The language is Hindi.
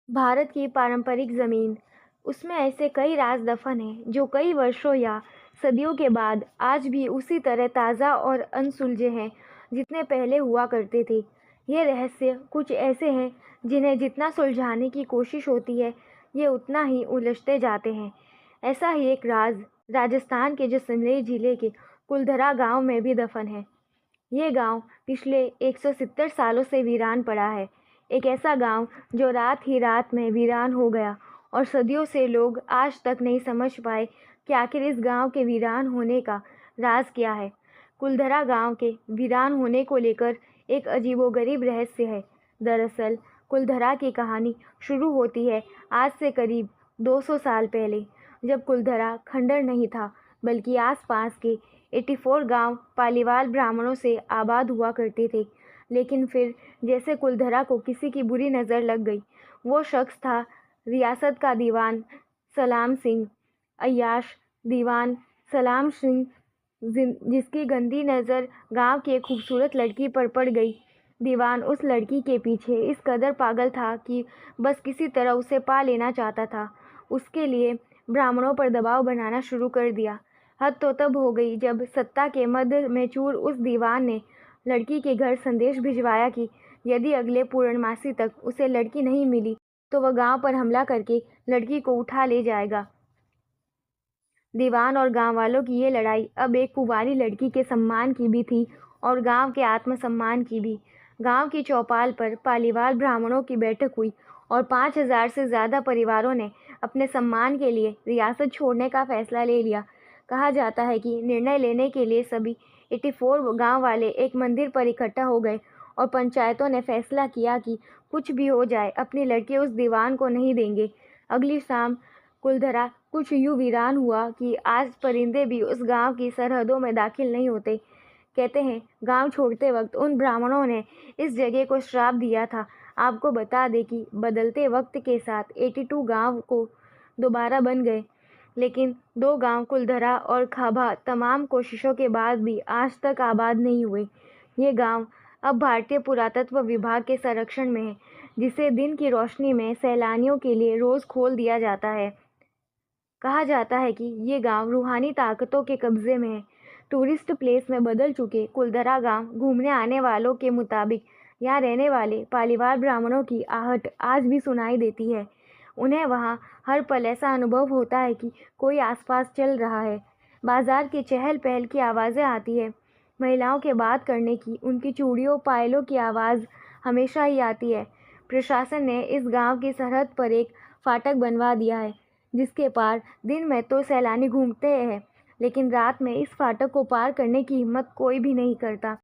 भारत की पारंपरिक ज़मीन, उसमें ऐसे कई राज दफ़न हैं जो कई वर्षों या सदियों के बाद आज भी उसी तरह ताज़ा और अनसुलझे हैं जितने पहले हुआ करते थे। ये रहस्य कुछ ऐसे हैं जिन्हें जितना सुलझाने की कोशिश होती है, ये उतना ही उलझते जाते हैं। ऐसा ही एक राज राजस्थान के जैसलमेर जिले के कुलधरा गांव में भी दफन है। ये गांव पिछले 170 सालों से वीरान पड़ा है। एक ऐसा गांव जो रात ही रात में वीरान हो गया और सदियों से लोग आज तक नहीं समझ पाए कि आखिर इस गांव के वीरान होने का राज क्या है। कुलधरा गांव के वीरान होने को लेकर एक अजीबोगरीब रहस्य है। दरअसल कुलधरा की कहानी शुरू होती है आज से करीब 200 साल पहले, जब कुलधरा खंडर नहीं था बल्कि आसपास के 84 गांव पालीवाल ब्राह्मणों से आबाद हुआ करते थे। लेकिन फिर जैसे कुलधरा को किसी की बुरी नज़र लग गई। वो शख्स था रियासत का दीवान सलाम सिंह, अय्याश दीवान सलाम सिंह, जिसकी गंदी नज़र गांव की एक खूबसूरत लड़की पर पड़ गई। दीवान उस लड़की के पीछे इस कदर पागल था कि बस किसी तरह उसे पा लेना चाहता था। उसके लिए ब्राह्मणों पर दबाव बनाना शुरू कर दिया। हद तो तब हो गई जब सत्ता के मद में चूर उस दीवान ने लड़की के घर संदेश भिजवाया कि यदि अगले पूर्णमासी तक उसे लड़की नहीं मिली तो वह गांव पर हमला करके लड़की को उठा ले जाएगा। दीवान और गांव वालों की ये लड़ाई अब एक कुंवारी लड़की के सम्मान की भी थी और गांव के आत्मसम्मान की भी। गांव की चौपाल पर पालीवाल ब्राह्मणों की बैठक हुई और 5,000 से ज़्यादा परिवारों ने अपने सम्मान के लिए रियासत छोड़ने का फैसला ले लिया। कहा जाता है कि निर्णय लेने के लिए सभी 84 गांव वाले एक मंदिर पर इकट्ठा हो गए और पंचायतों ने फैसला किया कि कुछ भी हो जाए अपनी लड़की उस दीवान को नहीं देंगे। अगली शाम कुलधरा कुछ यूं वीरान हुआ कि आज परिंदे भी उस गांव की सरहदों में दाखिल नहीं होते। कहते हैं गांव छोड़ते वक्त उन ब्राह्मणों ने इस जगह को श्राप दिया था। आपको बता दें कि बदलते वक्त के साथ 82 गांव को दोबारा बन गए, लेकिन दो गांव कुलधरा और खाबा तमाम कोशिशों के बाद भी आज तक आबाद नहीं हुए। ये गांव अब भारतीय पुरातत्व विभाग के संरक्षण में है, जिसे दिन की रोशनी में सैलानियों के लिए रोज खोल दिया जाता है। कहा जाता है कि ये गांव रूहानी ताकतों के कब्जे में है। टूरिस्ट प्लेस में बदल चुके कुलधरा गांव घूमने आने वालों के मुताबिक यहाँ रहने वाले पालीवाल ब्राह्मणों की आहट आज भी सुनाई देती है। उन्हें वहाँ हर पल ऐसा अनुभव होता है कि कोई आसपास चल रहा है। बाजार की चहल पहल की आवाज़ें आती है। महिलाओं के बात करने की, उनकी चूड़ियों पायलों की आवाज़ हमेशा ही आती है। प्रशासन ने इस गांव की सरहद पर एक फाटक बनवा दिया है, जिसके पार दिन में तो सैलानी घूमते हैं, लेकिन रात में इस फाटक को पार करने की हिम्मत कोई भी नहीं करता।